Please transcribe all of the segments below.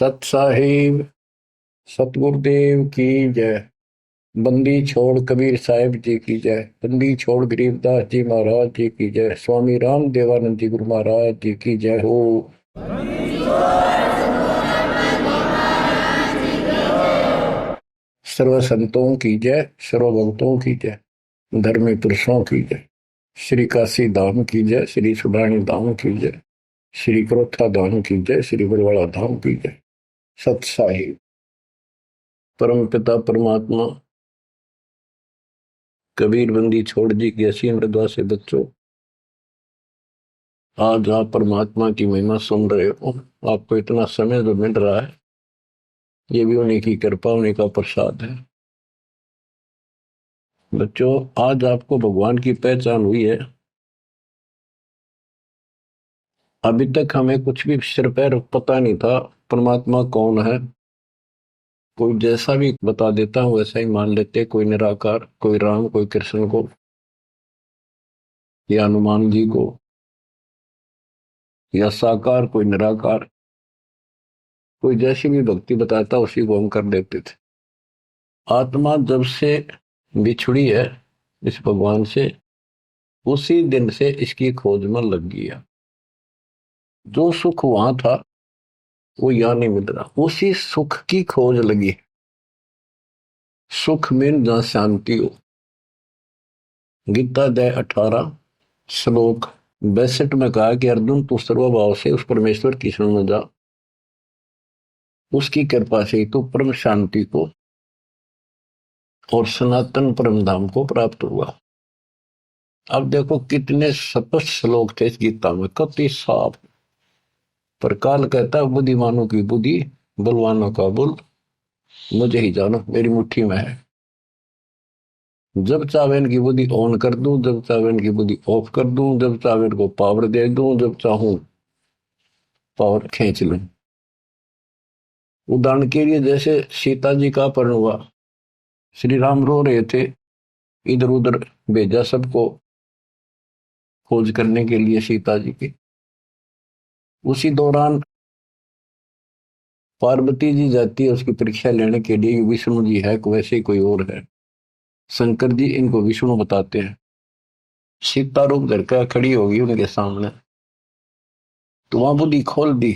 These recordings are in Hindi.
सत साहिब सतगुरुदेव की जय। बंदी छोड़ कबीर साहिब जी की जय। बंदी छोड़ गरीबदास जी महाराज जी की जय। स्वामी राम देवानंद जी गुरु महाराज जी की जय हो। सर्व संतों की जय, सर्व भक्तों की जय, धर्मी पुरुषों की जय। श्री काशी धाम की जय, श्री सुडानी धाम की जय, श्री क्रोथा धाम की जय, श्री बरवाड़ा धाम की जय। सत साहिब परम पिता परमात्मा कबीर बंदी छोड़ जी की असीम मृदा से बच्चों, आज आप परमात्मा की महिमा सुन रहे हो। आपको इतना समय जो मिल रहा है, ये भी उन्हीं की कृपा, उन्हीं का प्रसाद है। बच्चों, आज आपको भगवान की पहचान हुई है। अभी तक हमें कुछ भी सिर पैर पता नहीं था परमात्मा कौन है। कोई जैसा भी बता देता हूं वैसा ही मान लेते, कोई निराकार, कोई राम, कोई कृष्ण को, या हनुमान जी को, या साकार, कोई निराकार, कोई जैसी भी भक्ति बताता उसी को हम कर देते थे। आत्मा जब से बिछुड़ी है इस भगवान से, उसी दिन से इसकी खोज में लग गया। जो सुख वहां था वो यहां नहीं मिल रहा, उसी सुख की खोज लगी। सुख में जहां शांति हो। गीता अध्याय 18 श्लोक 62 में कहा कि अर्जुन, तू सर्वभाव से उस परमेश्वर की शरण में जा, उसकी कृपा से तू परम शांति को और सनातन परम धाम को प्राप्त हुआ। अब देखो कितने स्पष्ट श्लोक थे इस गीता में, कति साफ। पर काल कहता है बुद्धिमानों की बुद्धि, बलवानों का बल मुझे ही जानो, मेरी मुट्ठी में है। जब चाहे इनकी बुद्धि ऑन कर दूं, जब चाहे इनकी बुद्धि ऑफ कर दूं, जब चाहे इनको पावर दे दूं, जब चाहूं पावर खींच लूं। उदाहरण के लिए जैसे सीता जी का अपहरण हुआ, श्री राम रो रहे थे, इधर उधर भेजा सबको खोज करने के लिए सीता जी की। उसी दौरान पार्वती जी जाती है उसकी परीक्षा लेने के लिए, विष्णु जी है वैसे ही कोई और है। शंकर जी इनको विष्णु बताते हैं। सीता रूप धर कर खड़ी होगी उनके सामने, तो वहां बुद्धि खोल दी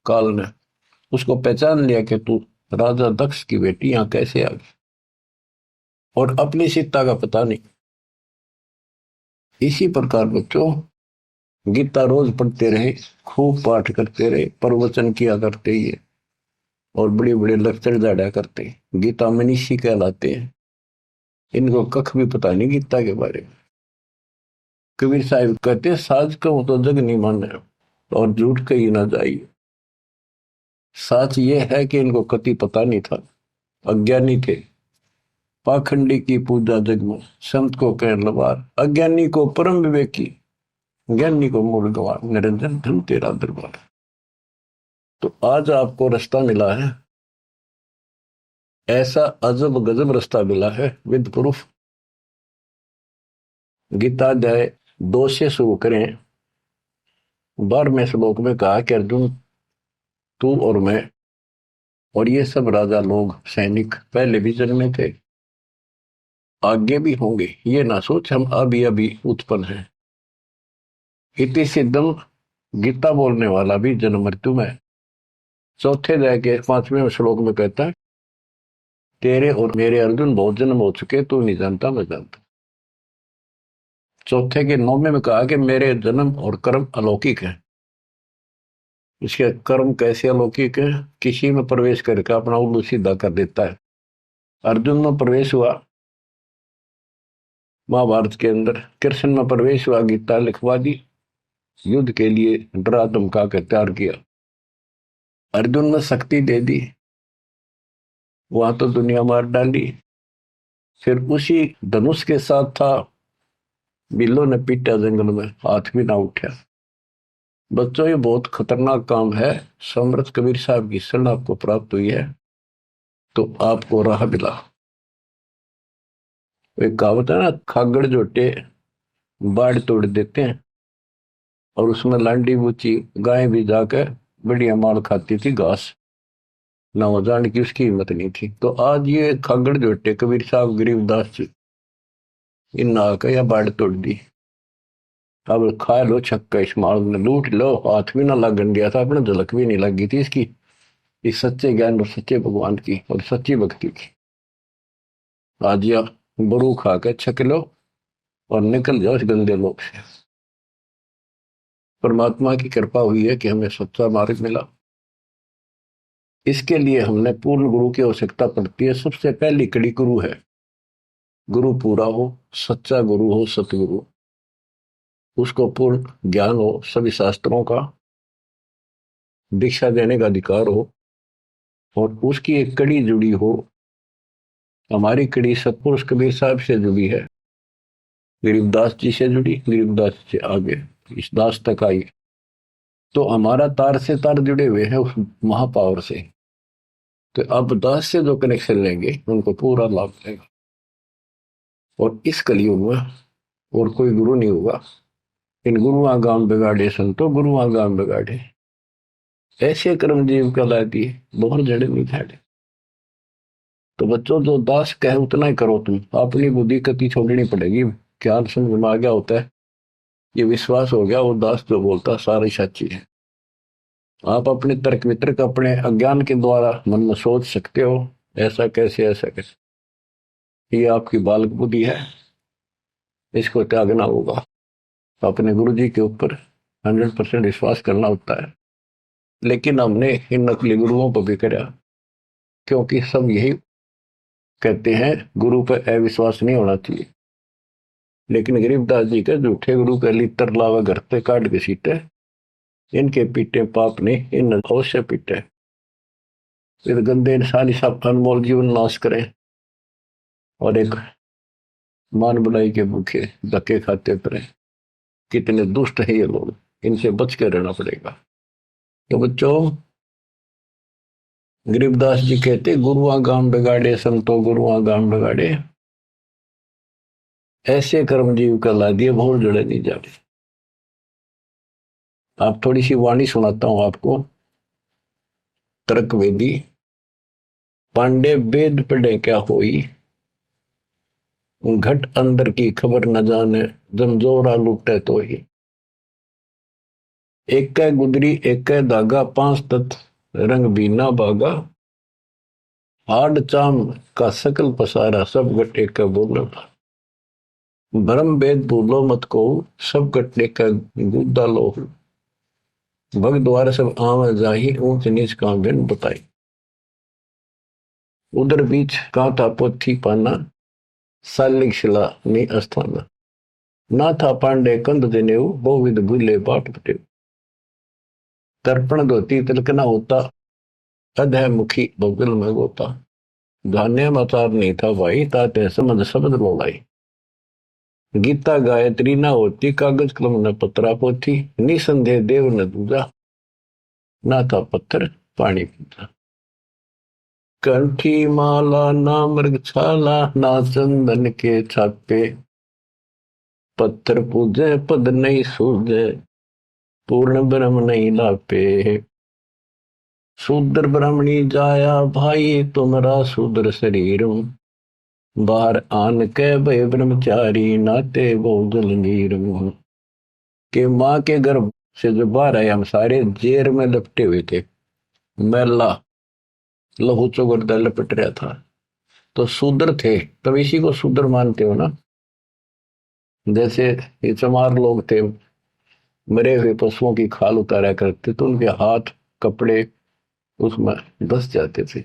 काल ने, उसको पहचान लिया कि तू राजा दक्ष की बेटी यहां कैसे आ गई, और अपनी सीता का पता नहीं। इसी प्रकार बच्चों, गीता रोज पढ़ते रहे, खूब पाठ करते रहे, प्रवचन किया करते ही है, और बड़े बड़े लेक्चर जाड़ा करते हैं। गीता मनीषी कहलाते हैं। इनको कख भी पता नहीं गीता के बारे में। कबीर साहिब कहते हैं, साज कहूं तो जग नहीं माने और झूठ कही ना जाइए। सच ये है कि इनको कति पता नहीं था, अज्ञानी थे। पाखंडी की पूजा जग में, संत को कह लवार, अज्ञानी को परम विवेकी, ज्ञानी को मूल गवार, निरंजन धन तेरा दरबार। तो आज आपको रास्ता मिला है, ऐसा अजब गजब रास्ता मिला है विद प्रूफ। गीता अध्याय 2 से शुरू करें। 12वें श्लोक में कहा कि अर्जुन, तू और मैं और ये सब राजा लोग, सैनिक पहले भी जन्मे थे, आगे भी होंगे। ये ना सोच हम अभी अभी उत्पन्न हैं। इति सिद्धम, गीता बोलने वाला भी जन्म मृत्यु में। चौथे अध्याय के 5वें श्लोक में कहता है, तेरे और मेरे अर्जुन बहुत जन्म हो चुके, तू नहीं जानता मैं जानता। चौथे के 9वें में कहा कि मेरे जन्म और कर्म अलौकिक है। इसके कर्म कैसे अलौकिक है? किसी में प्रवेश करके अपना उल्लू सीधा कर देता है। अर्जुन में प्रवेश हुआ महाभारत के अंदर, कृष्ण में प्रवेश हुआ, गीता लिखवा दी, युद्ध के लिए डरा धमका कर तैयार किया। अर्जुन में शक्ति दे दी, वहां तो दुनिया मार डाली। फिर उसी धनुष के साथ था, बिल्लो ने पीटा जंगल में, हाथ भी ना उठा। बच्चों, ये बहुत खतरनाक काम है। समर्थ कबीर साहब की शरण आपको प्राप्त हुई है तो आपको राह मिला। एक कहावत है ना, खागड़ जोटे बाढ़ तोड़ देते हैं, और उसमें लांडी बूची गाय भी जाकर बढ़िया माल खाती थी घास। ना हो जाने की उसकी हिम्मत नहीं थी। तो आज ये खागड़ जोटे कबीर साहब गरीबदास जी इन आकर या बाढ़ तोड़ दी। अब खा लो छक्का, इस माल ने लूट लो, हाथ भी ना लगन दिया था अपने, झलक भी नहीं लगी थी इसकी, इस सच्चे ज्ञान और सच्चे भगवान की और सच्ची भक्ति की। आज या बरू खा के छक लो और निकल जाओ इस गंदे लोग से। परमात्मा की कृपा हुई है कि हमें सच्चा मार्ग मिला। इसके लिए हमने पूर्ण गुरु की आवश्यकता पड़ती है। सबसे पहली कड़ी गुरु है। गुरु पूरा हो, सच्चा गुरु हो, सतगुरु, उसको पूर्ण ज्ञान हो, सभी शास्त्रों का दीक्षा देने का अधिकार हो, और उसकी एक कड़ी जुड़ी हो। हमारी कड़ी सतपुरुष कबीर साहब से जुड़ी है, गरीबदास जी से जुड़ी, गरीबदास से आगे इस दास तक आई। तो हमारा तार से तार जुड़े हुए हैं उस महापावर से। तो अब दास से जो कनेक्शन लेंगे उनको पूरा लाभ मिलेगा। और इस कलयुग में और कोई गुरु नहीं होगा। इन गुरुआ गाम बिगाड़े संतो, गुरुआ गाम बिगाड़े, ऐसे कर्म जीव कहला दिए, बहुत जड़े नहीं झाड़े। तो बच्चों जो दास कहे उतना ही करो, तुम अपनी बुद्धि कति छोड़नी पड़ेगी। क्या समझ में आ गया होता है, ये विश्वास हो गया वो दास जो बोलता सारी सच्ची है। आप अपने तर्क वितर्क अपने अज्ञान के द्वारा मन में सोच सकते हो, ऐसा कैसे ऐसा कैसे, ये आपकी बालक बुद्धि है, इसको त्यागना होगा। अपने गुरु जी के ऊपर 100% विश्वास करना होता है। लेकिन हमने इन नकली गुरुओं को भी करा, क्योंकि सब यही कहते हैं गुरु पर अविश्वास नहीं होना चाहिए। लेकिन गरीबदास जी के झूठे गुरु के लिए तरलावा घर पे काट के सीटे, इनके पीटे पाप ने इन अवश्य पीटे। इस गंदे इंसान सब अनमोल जीवन नाश करें और एक मान बुलाई के भूखे धक्के खाते फिरे। कितने दुष्ट है ये लोग, इनसे बच के रहना पड़ेगा। तो बच्चों, गरीबदास जी कहते गुरुआ गाम बिगाड़े संतो, गुरुआ गाम बिगाड़े, ऐसे कर्म जीव का ला दिए, भोर जड़े नहीं जाते। आप थोड़ी सी वाणी सुनाता हूं आपको। तर्क वेदी, पांडे वेद पढ़े क्या होई, घट अंदर की खबर न जाने, जमजोरा लूटे तो ही। एक कै गुदरी एक कै धागा, पांच तत्व रंग बीना बागा, हाड चाम का सकल पसारा, सब गट एक बोलो। भरम वेद भूलो मत को, सब गट एक गुद्दा लो। भग द्वार सब आम जाही, ऊंच नीच का बिन बताई। उधर बीच का था पोथी पाना, सालिक शिला नी अस्थाना। ना था पांडे कंद जनेऊ, बहुविध भूले बाट पटेऊ। तर्पण धोती तिलकना होता, अधय मुखी बगल में गोता। धान्य मचार नहीं था भाई, ताते समझ शब्द बोलाई। गीता गायत्री ना होती, कागज कलम न पत्रा पोथी। निसंदेह देव न दूजा, ना था पत्थर पानी पीता। कंठी माला ना मृग छाला, ना चंदन के छापे। पत्थर पूजे पद नहीं सूझे, पूर्ण ब्रह्म नहीं लापे। शूद्र ब्राह्मणी जाया भाई, तुम्हारा शूद्र शरीर। बाहर आन के भय ब्रह्मचारी, नाते बहुजल नीर। के माँ के गर्भ से जो बाहर आए हम सारे जेर में लपटे हुए थे, मैला लहू चौगर्दा लपट रहा था। तो शूद्र थे, तब इसी को शूद्र मानते हो ना। जैसे ये चमार लोग थे, मरे हुए पशुओं की खाल उतारा करते, तो उनके हाथ कपड़े उसमें धस जाते थे।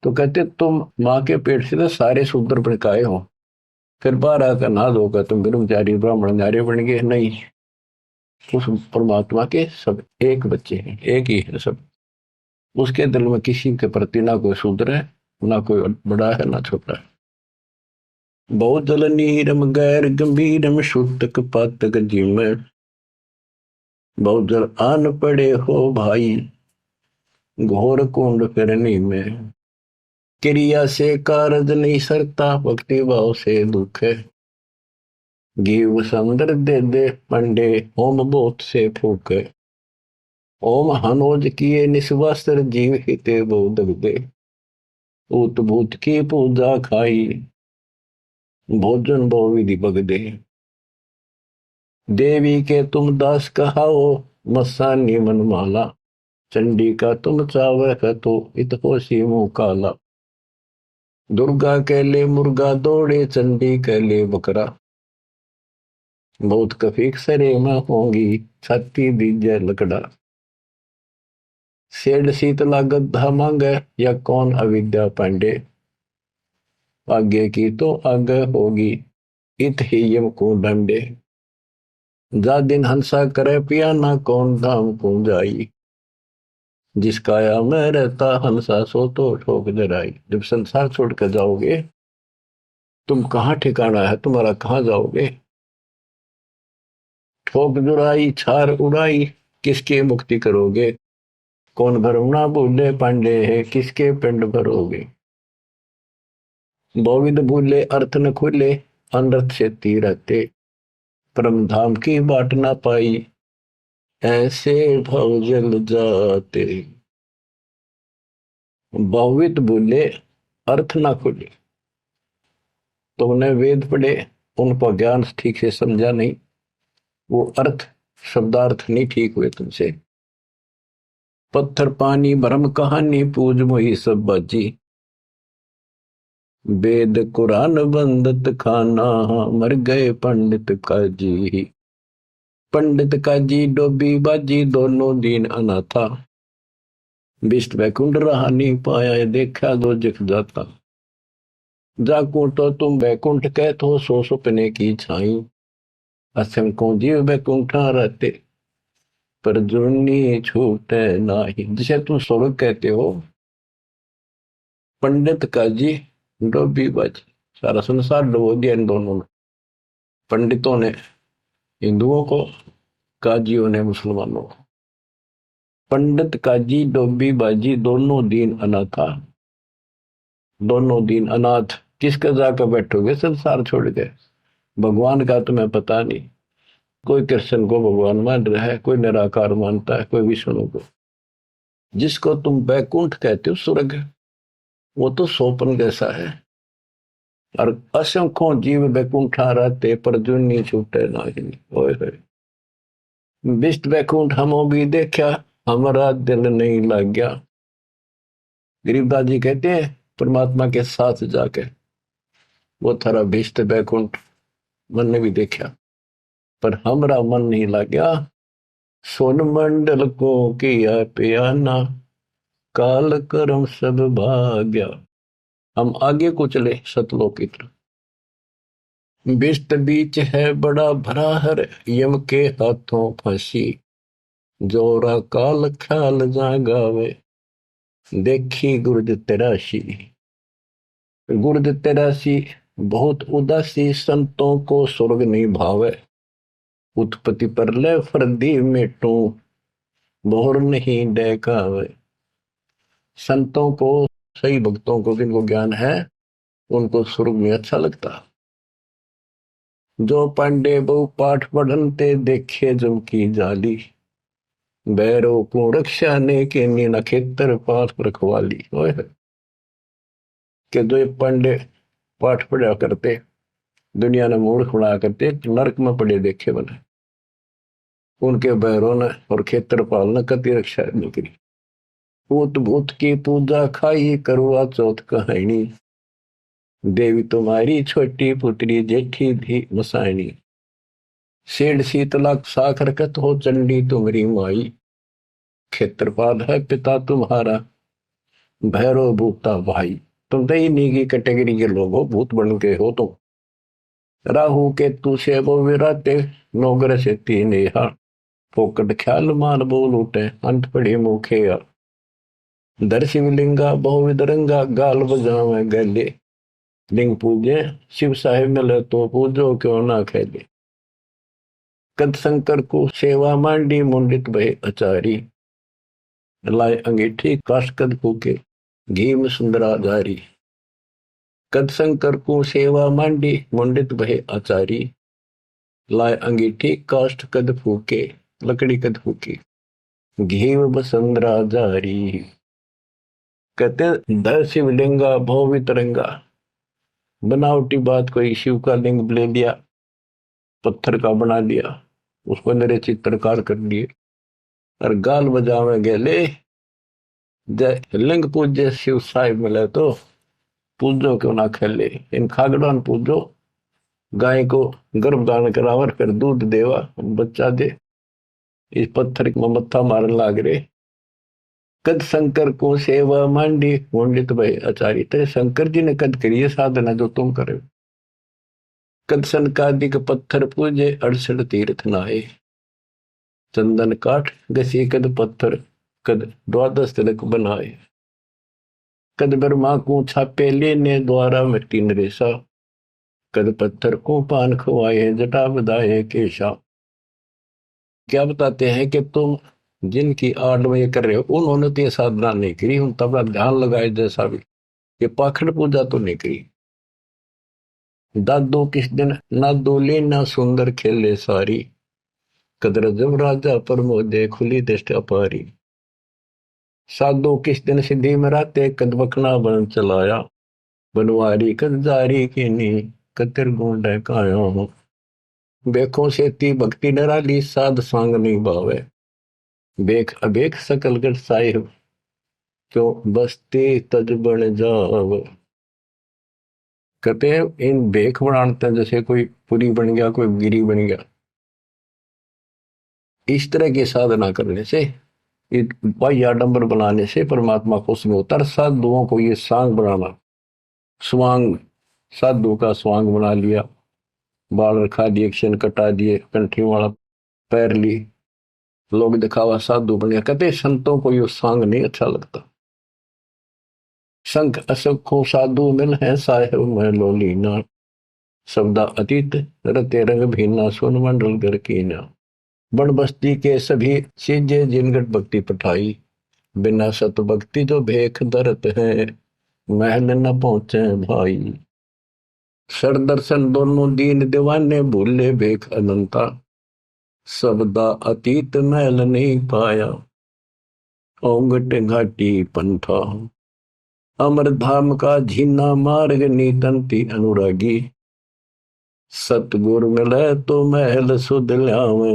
तो कहते तुम माँ के पेट से तो सारे शूद्र भड़काए हो, फिर बाहर आकर ना धोकर तुम ब्रह्मचारी ब्राह्मण नारे बन गए। नहीं, उस परमात्मा के सब एक बच्चे हैं, एक ही है सब। उसके दिल में किसी के प्रति ना कोई शूद्र है, ना कोई बड़ा है, ना छोटा है। बहुत जल नीरम गैर गंभीरम, शुद्धक पातक जिम। बहुत जल आन पड़े हो भाई, घोर कुंड फिरनी में। क्रिया से कारज नहीं सरता, भक्ति भाव से दुख है। घीव समुद्र दे दे पंडे, होम बोत से फूक है। ओम हनोज किए निस्वास्त्र जीव हिते बोध दे, उत भूत की पूजा खाई, भोजन बहु विधि बगदे। देवी के तुम दास कहाओ, मस्तानी मन माला, चंडी का तुम चावह तो इत होशी मुंह काला। दुर्गा के ले मुर्गा दौड़े, चंडी के ले बकरा, बहुत कफीक सरे में होंगी, छाती दीजे लकड़ा। सेठ शीतला गद्दा मांगे, या कौन अविद्या पांडे, आगे की तो आगे होगी, इत ही यम को डंडे। जा दिन हंसा करे पिया, ना कौन धाम को जाई, जिस काया में रहता हंसा सो तो ठोक जराई। जब संसार छोड़ कर जाओगे, तुम कहाँ ठिकाना है तुम्हारा, कहाँ जाओगे। ठोक जुराई छार उड़ाई, किसके मुक्ति करोगे। कौन भरम ना भूले पांडे है, किसके पिंड भरोगे। बोविद भूले अर्थ न खुले, अनर्थ से रहते, परम धाम की बाट ना पाई, ऐसे भव जल जाते। बहुवित भूले अर्थ ना खुले, तुमने वेद पढ़े, उनको ज्ञान ठीक से समझा नहीं, वो अर्थ शब्दार्थ नहीं ठीक हुए तुमसे। पत्थर पानी भरम कहानी, पूज मोही सब बाजी, वेद कुरान बंदत खाना, मर गए पंडित काजी। पंडित काजी डोबी बाजी, दोनों दीन अनाथा, विष्ट वैकुंठ रहा नहीं पाया, देखा दो जिख जाता। जाकू तो तुम वैकुंठ कहतो, सो सुपने की छाई, असम को जीव वैकुंठा रहते, पर जुर्नी छूटे नाही। जिसे तुम स्वर्ग कहते हो, पंडित काजी डोबी बाजी, सारा संसार डुबो दिया इन दोनों ने। पंडितों ने हिंदुओं को, काजियों ने मुसलमानों को। पंडित काजी डोबी बाजी, दोनों दीन अनाथा, दोनों दीन अनाथ। किसका जाकर बैठोगे संसार छोड़ के। भगवान का तुम्हें पता नहीं, कोई कृष्ण को भगवान मान रहा है, कोई निराकार मानता है, कोई विष्णु को। जिसको तुम बैकुंठ कहते हो स्वर्ग, वो तो सोपन जैसा है। और असंख्यों जीव बैकुंठा रहते, पर जुन्नी छूटे नाही। ओए होए, विष्ट बैकुंठ हमो भी देखा, हमारा दिल नहीं लग गया। गरीबदास जी कहते हैं, परमात्मा के साथ जाके वो थारा विष्ट बैकुंठ मन ने भी देखा, पर हमारा मन नहीं लग गया। सोन मंडल को किया पियाना, काल कर्म सब भाग्या। हम आगे को चले सतलोक की तरफ। बिस्त बीच है बड़ा भरा हर, यम के हाथों फांसी, जोरा काल ख्याल जागावे, देखी गुर्द तेरासी। गुर्द तेरासी बहुत उदासी, संतों को स्वर्ग नहीं भावे, उत्पत्ति पर ले फर्दी मेटू, बोर नहीं देखावे। संतों को, सही भक्तों को, जिनको ज्ञान है, उनको स्वर्ग में अच्छा लगता। जो पांडे बहु पाठ पढ़नते, देखे जम की जाली, बैरों को रक्षा ने के नीना खेतर पास रखवाली। कि जो पांडे पाठ पढ़ा करते, दुनिया ने मूर्ख बनाया करते, नरक में पड़े देखे बने, उनके बैरों ने और खेत्रपाल ने कति रक्षा नहीं करी। भूत भूत की पूजा खाई, करवा चौथ कहानी, देवी तुम्हारी छोटी पुत्री जेठी भी मसायनी। सेठ शीतला साखर कत हो, चंडी तुम्हारी माई, क्षेत्रपाल है पिता तुम्हारा, भैरव भूता भाई। तुम तो इन्हीं की कैटेगरी के लोग हो, भूत बन के हो तुम। राहु के तू से वो विराते, नौगर से तीन यहाँ, फोकट ख्याल मान बोल उठे, अंत पड़ी मुखे। दर शिवलिंगा बहुविध रंगा, गाल बजावे गले, लिंग पूजे शिव साहेब मिले तो पूजो क्यों ना खेले। कद शंकर को सेवा मांडी, मुंडित भय अचारी, लाए अंगीठी काश कद फूके, घी में सुंदरा जारी। कद शंकर को सेवा मांडी, मुंडित भय आचारी, लाए अंगीठी काष्ठ कद फूके, लकड़ी कद फूकी। घीव बसंद्रा जारी। कहते दर शिवलिंगा भव वितरंगा। बनावटी बात कोई शिव का लिंग ले लिया, पत्थर का बना लिया, उसको मेरे चित्रकार कर लिए और गाल बजावे गेले। जय लिंग पूज्य शिव साहिब मिले तो पूजो क्यों ना खेले। इन खागड़ों ने पूजो, गाय को गर्भदान करावर फिर दूध देवा बच्चा दे। इस पत्थर में मत्था मारन लाग रे। कद शंकर को सेवा मांडी पंडित भाई आचार्य तेरे शंकर जी ने कद करी है साधना जो तुम करे। कद सनकादिक पत्थर पूजे 68 तीर्थ नहाए। चंदन काठ घसी कद पत्थर, कद द्वादश तिलक बनाए। कद ब्रह्मा को छापे लेने द्वारा मिट्टी नरेसा। कद पत्थर को पान खवाए जटा बधाए केशा। क्या बताते हैं कि तुम जिनकी आड़ में ये कर रहे हो उन्होंने तो ये साधना नहीं करी, उन तब ध्यान लगाए जैसा भी ये पाखंड पूजा तो नहीं करी। दादो किस दिन ना दोले ना सुंदर खेले सारी। कदर जब राजा प्रमोदे खुली दृष्टि अपारी। साधो किस दिन सिद्धि में राते कद बखना बन चलाया। बनवारी कद जारी की नी कतिर गुंड काया हूँ। बेखों से ती भक्ति नराली साध सांग नहीं भावे। बेख अबेख सकल गढ़ साहिब क्यों बसते तज बन जाव। कहते हैं इन बेख बनाते हैं जैसे कोई पुरी बन गया, कोई गिरी बन गया। इस तरह की साधना करने से, बाह्य आडंबर बनाने से परमात्मा खुश नहीं होता। साधुओं को ये सांग बनाना, स्वांग, साधु का स्वांग बना लिया, बाल रखा दिए, क्षण कटा दिए, कंठी वाला पैर ली, लोग दिखावा साधु बन गया। कहते संतों को ये सांग नहीं अच्छा लगता। संख असंख्यों साधु मिल है साहेब में लोलीना। शब्दा अतीत रते रंग भीना सुन मंडल घर कीना। बन बस्ती के सभी सीजे जिनगट भक्ति पठाई। बिना सत भक्ति जो भेख दरत है महल न पहुंचे भाई। सर दर्शन दोनों दीन दीवाने भूले भेख अनंता। सबदा अतीत महल नहीं पाया ओंगट घाटी पंथा। अमर धाम का झीना मार्ग नीतंती अनुरागी। सतगुर मिले तो महल सुध ल्यावे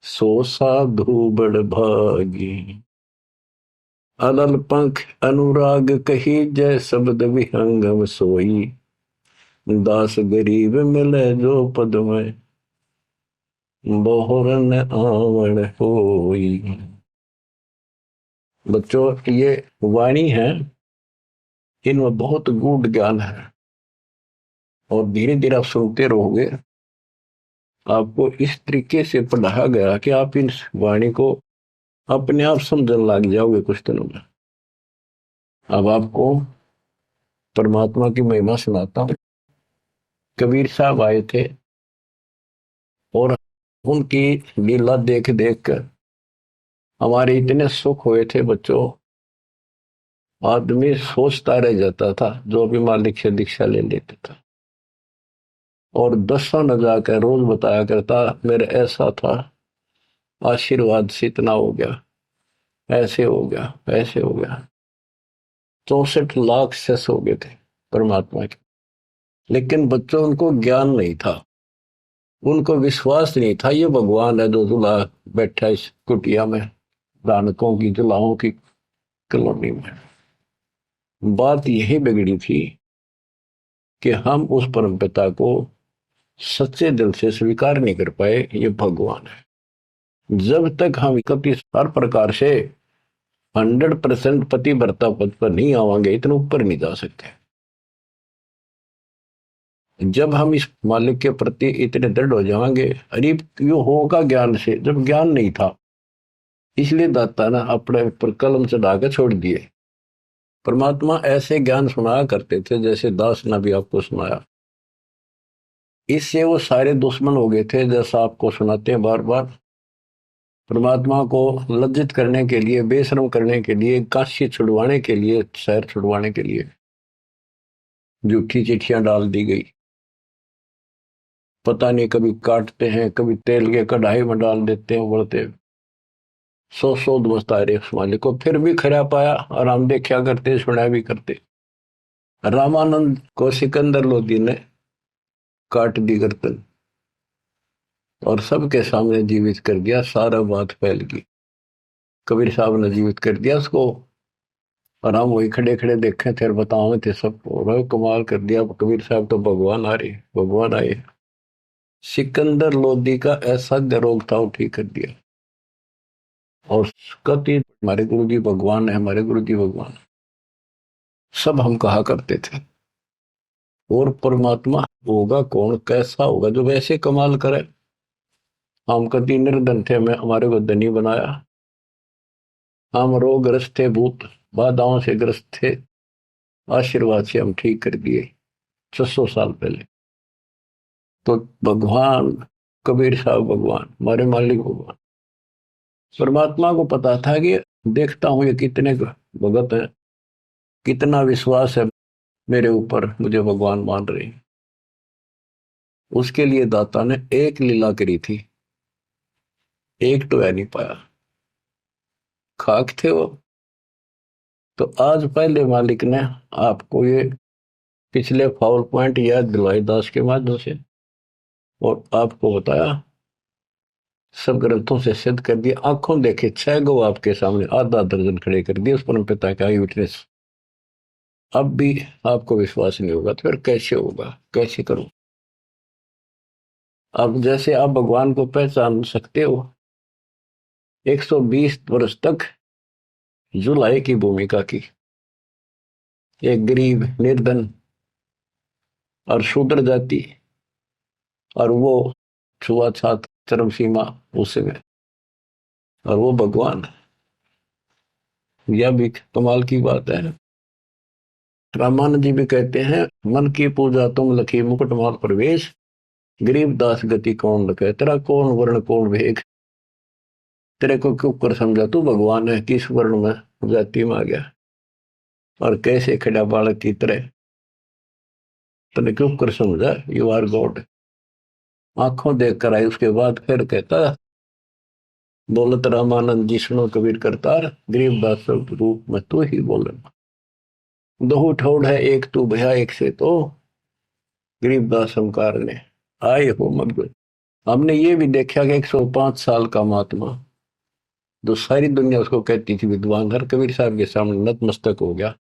सो साधु बड़ भागी। अलल पंख अनुराग कही जय शब्द विहंगम सोई। दास गरीब मिले जो पद में बहुरन आवण होई। बच्चों ये वाणी है, इनमें बहुत गूढ़ ज्ञान है और धीरे धीरे आप सुनते रहोगे। आपको इस तरीके से पढ़ाया गया कि आप इन वाणी को अपने आप समझने लग जाओगे कुछ दिनों में। अब आपको परमात्मा की महिमा सुनाता हूं। कबीर साहब आए थे और उनकी लीला देख देख कर हमारे इतने सुख हुए थे बच्चों। आदमी सोचता रह जाता था जो भी मालिक से दीक्षा ले लेता था और दसों न जाकर रोज बताया करता मेरा ऐसा था, आशीर्वाद से इतना हो गया, ऐसे हो गया, ऐसे हो गया। 64 लाख सेस हो गए थे परमात्मा के। लेकिन बच्चों उनको ज्ञान नहीं था, उनको विश्वास नहीं था ये भगवान है जो जुला बैठा इस कुटिया में, दानकों की जुलाहों की कॉलोनी में। बात यही बिगड़ी थी कि हम उस परम पिता को सच्चे दिल से स्वीकार नहीं कर पाए ये भगवान है। जब तक हम कभी हर प्रकार से 100% पतिव्रता पद पर नहीं आवांगे, इतने ऊपर नहीं जा सकते। जब हम इस मालिक के प्रति इतने दृढ़ हो जाएंगे, अरे यो होगा ज्ञान से, जब ज्ञान नहीं था इसलिए दाता ना अपने पर कलम चढ़ा के छोड़ दिए। परमात्मा ऐसे ज्ञान सुनाया करते थे जैसे दास ने भी आपको सुनाया। इससे वो सारे दुश्मन हो गए थे जैसा आपको सुनाते हैं बार बार। परमात्मा को लज्जित करने के लिए, बेशरम करने के लिए, काशी छुड़वाने के लिए, शहर छुड़वाने के लिए झूठी चिट्ठियां डाल दी गई। पता नहीं कभी काटते हैं, कभी तेल के कढ़ाई में डाल देते हैं उबलते। सौ दोस्त आए उस मालिक को, फिर भी खरा पाया और हम देखा करते सुना भी करते। रामानंद को सिकंदर लोधी ने काट दी गर्दन और सबके सामने जीवित कर दिया, सारा बात फैल गई। कबीर साहब ने जीवित कर दिया उसको और हम वही खड़े खड़े देखे थे और बताओ थे सबको, कमाल कर दिया कबीर साहब तो भगवान आ रहे, भगवान आए। सिकंदर लोधी का ऐसा रोग था वो ठीक कर दिया। और कति हमारे गुरु जी भगवान है, हमारे गुरु जी भगवान सब हम कहा करते थे। और परमात्मा होगा कौन, कैसा होगा जो वैसे कमाल करे। हम कति निर्धन थे, मैं हमारे को धनी बनाया। हम रोगग्रस्त थे, भूत बाधाओं से ग्रस्त थे, आशीर्वाद से हम ठीक कर दिए 600 साल पहले। तो भगवान कबीर साहब भगवान, हमारे मालिक भगवान। परमात्मा को पता था कि देखता हूं ये कितने भगत हैं, कितना विश्वास है मेरे ऊपर, मुझे भगवान मान रहे हैं। उसके लिए दाता ने एक लीला करी थी, एक तो है नहीं पाया, खाक थे वो। तो आज पहले मालिक ने आपको ये पिछले फाउल पॉइंट याद दिलवाई दास के माध्यम से और आपको बताया, सब ग्रंथों से सिद्ध कर दिया। आंखों देखे 6 गो आपके सामने, आधा दर्जन खड़े कर दिए उस परम पिता का विटनेस। अब भी आपको विश्वास नहीं होगा तो फिर कैसे होगा, कैसे करूं। अब जैसे आप भगवान को पहचान सकते हो, 120 वर्ष तक जुलाई की भूमिका की, एक गरीब निर्धन और शूद्र जाति, और वो छुआछात चरम सीमा उसमें, और वो भगवान। यह भी कमाल की बात है। रामानंद जी भी कहते हैं, मन की पूजा तुम लखी मुकुटमाल प्रवेश, गरीब दास गति कौन लखे, तेरा कौन वर्ण कौन भेद, तेरे को क्यों कर समझा तू भगवान है, किस वर्ण में जाति में आ गया और कैसे खड़ा बालक की तरह, तने क्यों कर समझा, यू आर गॉड। आंखों देख कर आई। उसके बाद फिर कहता, बोलत रामानंद जी सुनो कबीर करतार, गरीब दास रूप में तू ही बोलना, दो ठोड़ है एक तू भया एक से, तो गरीबदास हमकार ने आए हो मग। हमने ये भी देखा कि 105 साल का महात्मा, जो सारी दुनिया उसको कहती थी विद्वान, हर कबीर साहब के सामने नतमस्तक हो गया,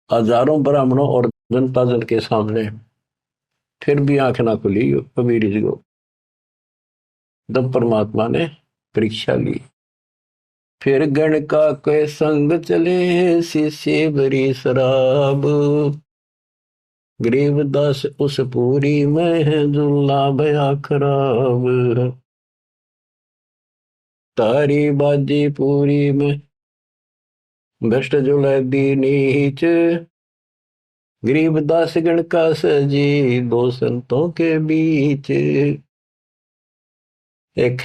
हजारों ब्राह्मणों और जनता जन के सामने, फिर भी आंख ना खुली कबीर जी को। तब परमात्मा ने परीक्षा ली। फिर गण का के संग चले, शीशे भरी शराब, गरीबदास उस पूरी में जुल्ला भया खराब, तारी बाजी पूरी में भ्रष्ट जुलै दी नीच, गरीबदास गण का सजी दो संतों के बीच। एक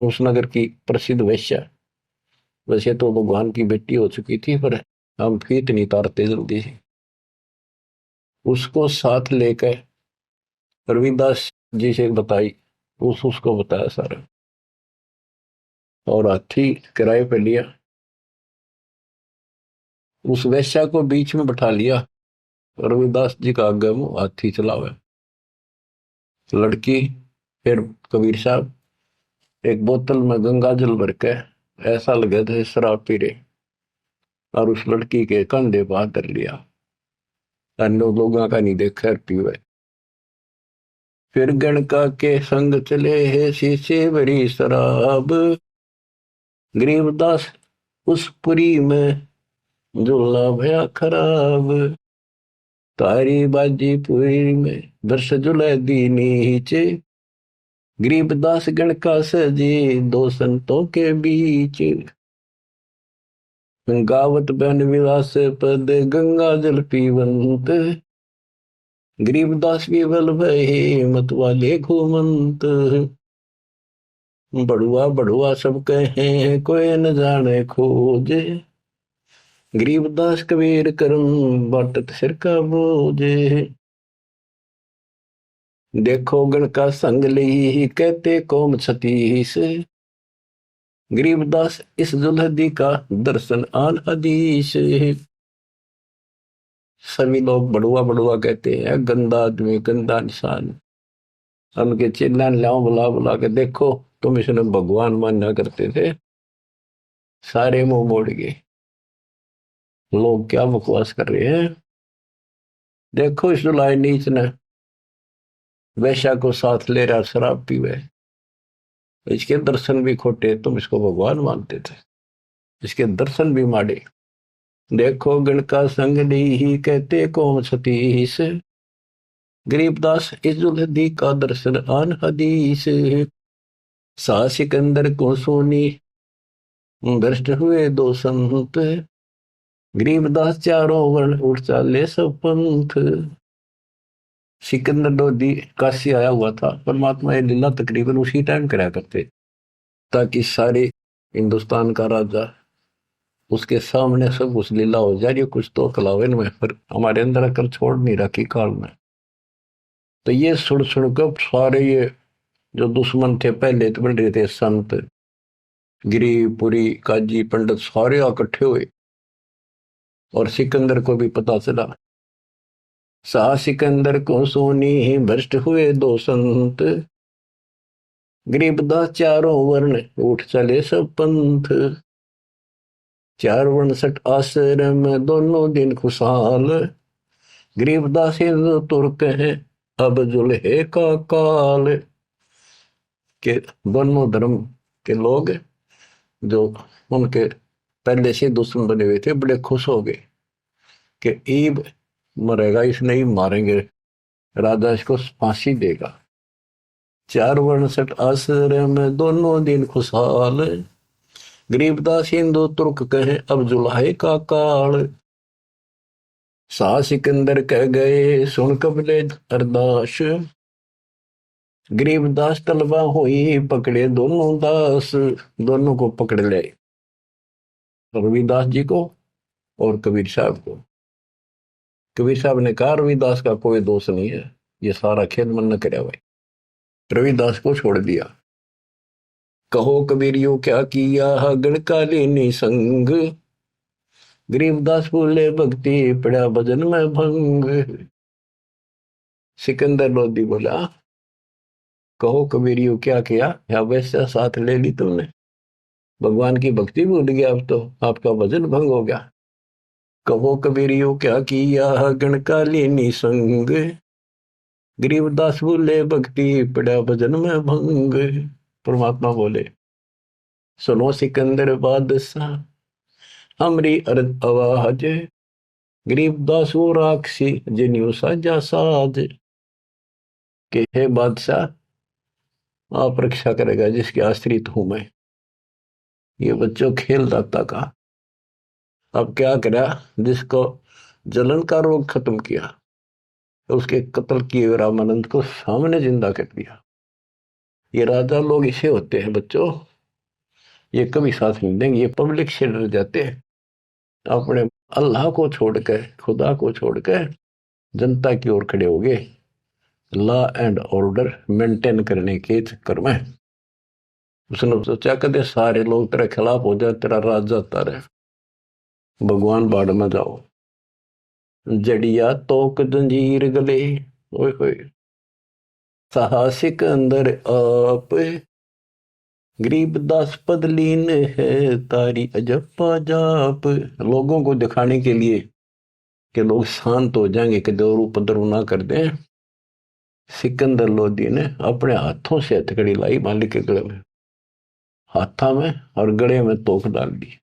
उस नगर की प्रसिद्ध वैश्या, वैसे तो भगवान की बेटी हो चुकी थी पर हम फीत नहीं तारते जल्दी से, उसको साथ लेकर रविदास जी से बताई, उसको बताया सारा, और हाथी किराए पे लिया, उस वैश्या को बीच में बैठा लिया, रविदास जी का आगे मुंह हाथी चलावे। लड़की फिर कबीर साहब एक बोतल में गंगा जल भर के ऐसा लगे थे शराब पी रहे, और उस लड़की के कंधे पर हाथ धर लिया, अन्य लोगों का नहीं देखा पीवे। फिर गणका के संग चले है शीशे भरी शराब, गरीबदास उस पुरी में झूला भया खराब, तारी बाजी पुरी में बरस जुलै दी नीचे, गरीबदास गण का सजी दो संतों के बीच, गावत बहन विलास पद गंगा जल पीवंत, गरीबदास विवल भये मत वाले घूमंत, बड़ुआ बड़ुआ सब कहे कोई न जाने खोजे, गरीबदास कबीर करम बाटत सिर का बोझे, देखो गण का संग ली कहते कौम छतीस, गरीबदास इस दुल्हदी का दर्शन आन हदीस। सभी लोग बड़ुआ बड़ुआ कहते हैं, गंदा आदमी, गंदा इंसान। उनके चिल्ला लाओ, बुला बुला के देखो, तुम इसने भगवान मानना करते थे, सारे मुंह मोड़ गए। लोग क्या बकवास कर रहे हैं। देखो इस दुल्हाई नीच ने वैश्या को साथ ले रहा, शराब पीवे, इसके दर्शन भी खोटे, तुम इसको भगवान मानते थे, इसके दर्शन भी माड़े। देखो गण का संग ही कहते कौन सतीश। गरीबदास इस दुल्हदी का दर्शन आन हदीस। सा सिकंदर को सोनी भ्रष्ट हुए दो संत। गरीबदास चारों वर्ण उठ चाले सब पंथ। सिकंदर लोधी काशी आया हुआ था, परमात्मा ये लीला तकरीबन उसी टाइम करा करते, ताकि सारे हिंदुस्तान का राजा उसके सामने सब कुछ लीला हो जाए, कुछ तो कलावे में, पर हमारे अंदर अकल छोड़ नहीं रखी काल में। तो ये सुन सुनकर सारे ये जो दुश्मन थे पहले तो बन रहे थे, संत गिरिपुरी काजी पंडित सारे इकट्ठे हुए, और सिकंदर को भी पता चला। सा सिकंदर को सोनी भ्रष्ट हुए दो संत। गरीबदास चारों वर्ण उठ चले सब पंथ। चार वर्ण सठ आश्रम दोनों दिन खुशहाल। गरीबदास हिंदू तुर्क है अब जुल्हे का काल। के दोनों धर्म के लोग जो उनके पहले से दुश्मन बने हुए थे, बड़े खुश हो गए कि ईब मरेगा, इसने ही मारेंगे, राजा इसको फांसी देगा। चार वर्ण सठ आश्रम दोनों दिन खुशहाल। गरीबदास हिंदू तुर्क कहे अब जुल्हे का काल। सा सिकंदर कह गए सुन कबले अरदास। गरीबदास तलबा हुई पकड़े दोनों दास। दोनों को पकड़ ले, रविदास जी को और कबीर साहब को। कबीर साहब ने कहा रविदास का कोई दोष नहीं है, ये सारा खेल मन न करया भाई। रविदास को छोड़ दिया। कहो कबीरियों क्या किया गण का लेनी संग। गरीबदास बोले भक्ति पड़ा भजन में भंग। सिकंदर लोधी बोला कहो कबीरियों क्या किया, या वैसा साथ ले ली तुमने, भगवान की भक्ति भूल गया, अब तो आपका भजन भंग हो गया। कहो कबीरियों क्या किया गण का लेनी संग। गरीबदास बोले भक्ति पड़ा भजन में भंग। परमात्मा बोले सुनो सिकंदर बादशाह हमरी अर्ज आवाज। गरीबदास वो राक्षसी जिन्यू साजा साज। के हे बादशाह आप रक्षा करेगा जिसके आश्रित हूं मैं। ये बच्चों खेल दाता का। अब क्या करा, जिसको जलन का रोग खत्म किया, उसके कत्ल किए रामानंद को सामने जिंदा कर दिया। ये राजा लोग इसे होते हैं बच्चों, ये कभी साथ नहीं देंगे, ये पब्लिक से डर जाते हैं। अपने अल्लाह को छोड़कर, खुदा को छोड़कर जनता की ओर खड़े हो गए, लॉ एंड ऑर्डर मेंटेन करने के चक्कर में। उसने सोचा कदे सारे लोग तेरे खिलाफ हो जाए, तेरा राज जाता रहे, भगवान बाढ़ में जाओ। जड़िया तोक जंजीर गले, ओए होए साहसिक अंदर आप। गरीबदास पदलीन है तारी अजप्पा जाप। लोगों को दिखाने के लिए कि लोग शांत हो जाएंगे, कि दौर उपद्र ना कर दें, सिकंदर लोधी ने अपने हाथों से हथकड़ी लाई मालिक के गले में, हाथा में और गले में तोक डाल दी,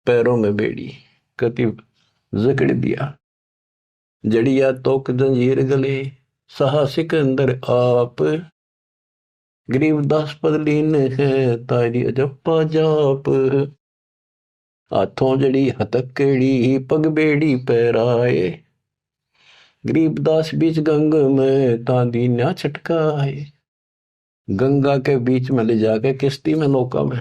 पैरों में बेड़ी कति जकड़ दिया। जड़िया तोक जंजीर गले सहा सिकंदर आप। गरीबदास पदलीन है तारी अजप्पा जाप। हाथों जड़ी हथकड़ी पग बेड़ी पैराए। गरीबदास बीच गंग में तांदी न्या छटकाए। गंगा के बीच में ले जाके किश्ती में नौका में,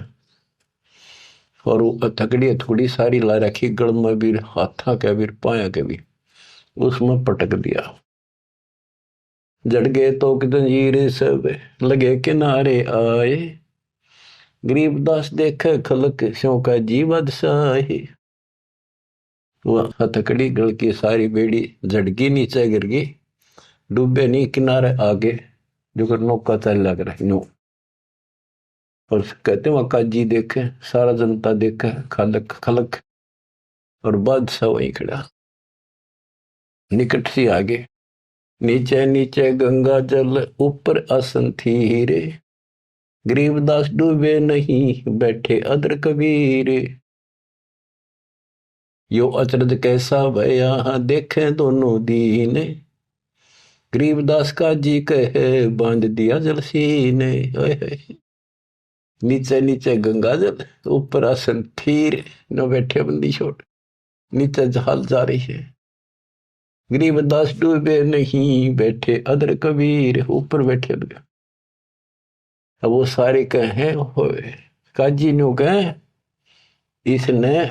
और वो हथकड़ी थोड़ी सारी ला रखी, गड़ में भी, हाथा के भी, पाया के भी, उसमें पटक दिया। जड़ गए तो जंजीर सब लगे किनारे आए। गरीबदास देखे खलक स्यों का जी बादशाही। वह हथकड़ी गल की सारी बेड़ी झटकी नीचे गिर गई, डूबे नहीं किनारे आगे जो नौका चल लग रहा नो। और कहते वहां काजी देखे, सारा जनता देखे, खलक खलक, और बादशाह वहीं खड़ा निकट सी आगे। नीचे नीचे गंगा जल ऊपर आसन थी रे, गरीबदास डूबे नहीं बैठे अदर कबीर। यो अचरज कैसा भया देखे दोनों दीन, गरीबदास का जी कहे बांध दिया जल सीने। नीचे नीचे गंगा जल ऊपर आसन थीर, न बैठे बंदी छोड़, नीचे जहाल जा रही है। गरीबदास डूबे नहीं बैठे अदर कबीर, ऊपर बैठे। अब वो सारे कहे काजी ने कहे इसने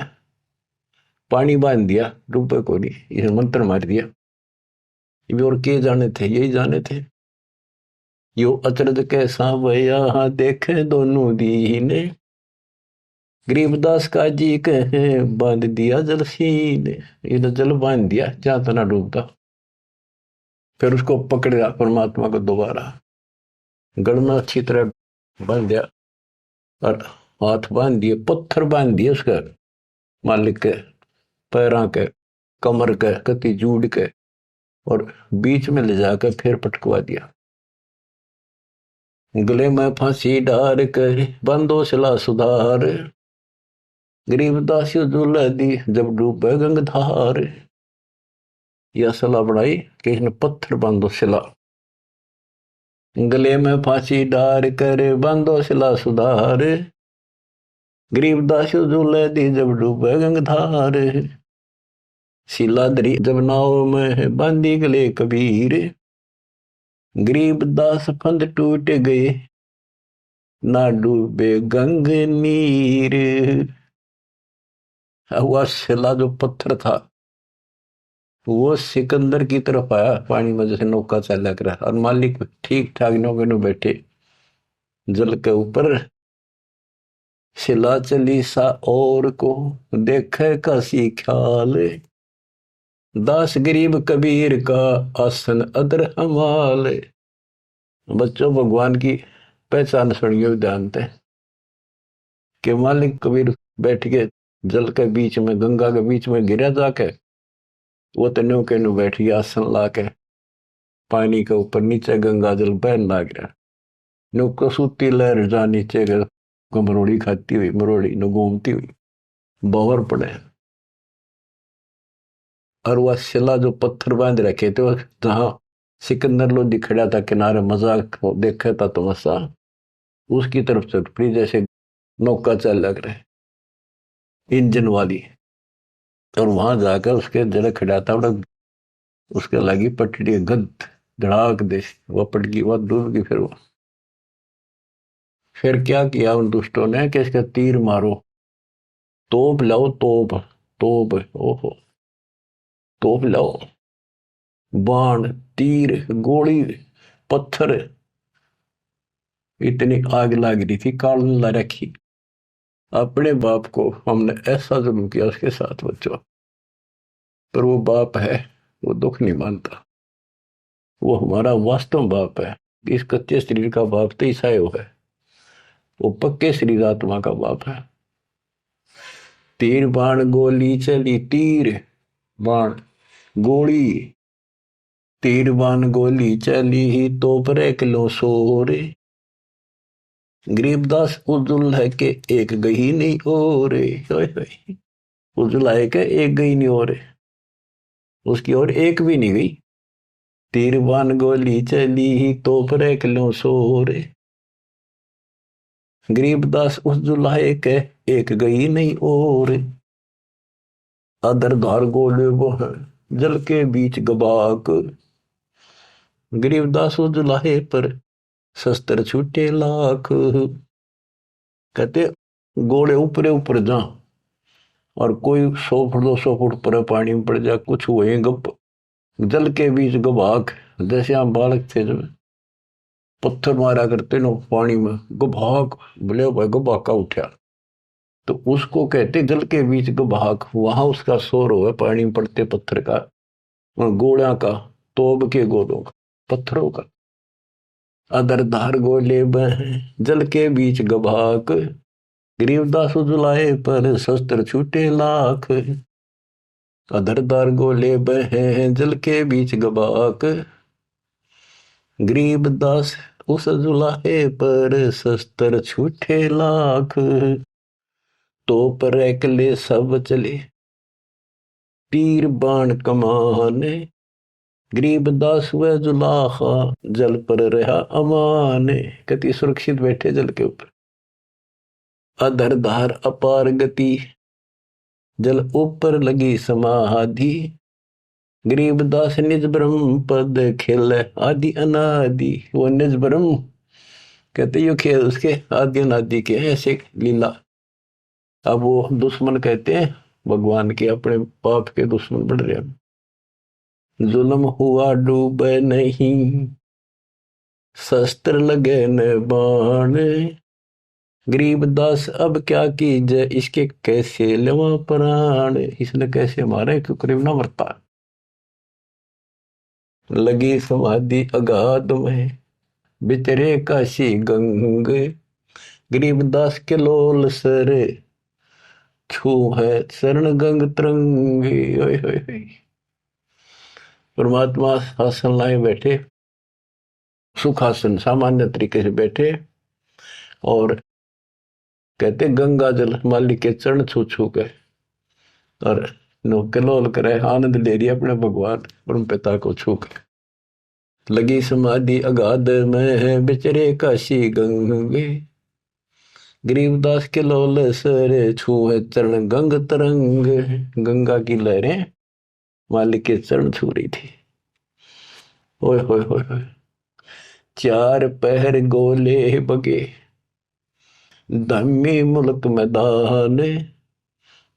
पानी बांध दिया, डूबे को नहीं, इसने मंत्र मार दिया। और के जाने थे, यही जाने थे। यो अचरज कैसा भया देखे दोनों दीने, गरीबदास का जी कहे बांध दिया जल सीने। ये तो जल बांध दिया जहां तना डूबता। फिर उसको पकड़ा परमात्मा को दोबारा, गल में अच्छी तरह बांध दिया, और हाथ बांध दिए, पत्थर बांध दिए उसका मालिक के पैरों के, कमर के, कति जूड़ के, और बीच में ले जाकर फिर पटकवा दिया। गले में फांसी डार कर बंदो सिला सुधार, गरीबदास झूला दी जब डूबे गंगधार। यह सलाह बढ़ाई कि इसने पत्थर बांधो सिला, गले में फांसी डार कर बांधो सिला सुधार, गरीबदास झूला दी जब डूबे गंगधार। शिलाधरी जब नाव में बांधी गले कबीर, गरीबदास फंद टूट गए ना डूबे गंग नीर। हुआ शिला जो पत्थर था वो सिकंदर की तरफ आया पानी में, जैसे नौका चला कर, और मालिक ठीक ठाक नौके में बैठे जल के ऊपर। शिला चली सा और को देखे कासी ख्याल, दास गरीब कबीर का आसन अदर हमाल। बच्चों, भगवान की पहचान सुनियो जानते हैं कि मालिक कबीर बैठ के जल के बीच में, गंगा के बीच में गिरा जाके, वो तो नौके नु बैठ गया आसन लाके पानी के ऊपर, नीचे गंगा जल बहन लाग रहा। नौको सूती लहर जा नीचे मरोड़ी खाती हुई, मरोड़ी न घूमती हुई बावर पड़े। और वह शिला जो पत्थर बांध रखे थे, जहां सिकंदर लोधी खड़ा था किनारे, मजाक देखा था तमाशा, उसकी तरफ से पड़ी जैसे नौका चल लग रहे इंजन वाली। और वहां जाकर उसके जरा खड़ा था, उसके लगी पटड़ी गद धड़ाक दे, वह पटकी, वह डूब गई। फिर क्या किया उन दुष्टों ने कि इसका तीर मारो, तोप लाओ, तोप तोप, ओहो तोप लाओ, बाण तीर गोली पत्थर, इतनी आग लग रही थी। काल ला रखी, अपने बाप को हमने ऐसा जुल्म किया उसके साथ बच्चों, पर वो बाप है, वो दुख नहीं मानता। वो हमारा वास्तव बाप है। इस कच्चे शरीर का बाप तो ईसायो है, वो पक्के शरीर आत्मा का बाप है। तीर बाण गोली चली, तीर बाण गोली, तीर बाण गोली चली तो पर किलो सोरे, गरीबदास उजुल है के एक गई नहीं और, उजुल है के एक गई नहीं और, उसकी और एक भी नहीं गई। तीर बाण गोली चली तो पर किलो सोरे, गरीबदास उस जुलाहे के एक गई नहीं और, अदर धार गोले वो है जल के बीच गबाक, गरीबदास उस जुलाहे पर शस्त्र छूटे लाख। कहते गोले ऊपरे ऊपर जा, और कोई 100 फुट 200 फुट पर पानी में पड़ जा, कुछ हुए गप, जल के बीच गबाक, जैसे हम बालक थे जब पत्थर मारा करते नो पानी में, गभाक बोले भाई गभाका उठा, तो उसको कहते जल के बीच गभाक। वहां उसका शोर हुआ पानी में पड़ते पत्थर का, गोला का, तोब के गोलों का, पत्थरों का। अदर धार गोले बह जल के बीच गभाक, गरीबदास उजलाए पर शस्त्र छूटे लाख। अदर धार गोले बह जल के बीच गभाक, गरीबदास उस जुलाहे पर शस्त्र छूटे लाख। तो पर एकले सब चले तीर बाण कमाने, गरीबदास व जुलाहा जल पर रहा अमान। कति सुरक्षित बैठे जल के ऊपर। अधर धार अपार गति जल ऊपर लगी समाधि, गरीबदास निज ब्रह्म पद खेल आदि अनादि। वो निज ब्रह्म कहते यो खेल उसके आदि अनादि के ऐसे लीला। अब वो दुश्मन कहते हैं भगवान के, अपने पाप के दुश्मन बढ़ रहे हैं। जुल्म हुआ डूब नहीं शस्त्र लगे न बाण, गरीबदास अब क्या कीजिए इसके कैसे लेवा प्राण। इसने कैसे मारे क्यों करीब ना मरता। लगी समाधि अगाध में बितरे काशी गंग, गरीबदास के लोल सर छू है शरण गंग तरंगी। परमात्मा आसन लाए बैठे, सुखासन सामान्य तरीके से बैठे, और कहते गंगा जल मालिक के चरण छू छू के और कलोल करे, आनंद ले रही अपने भगवान परम पिता को छू के। लगी समाधि अगाध में बिचरे काशी गंगे, गरीबदास के लोल सर छू है चरण गंग तरंग। गंगा की लहरें मालिक के चरण छू रही थी। ओए होए होए होए। चार पहर गोले बगे धम्मी मुल्क मैदान,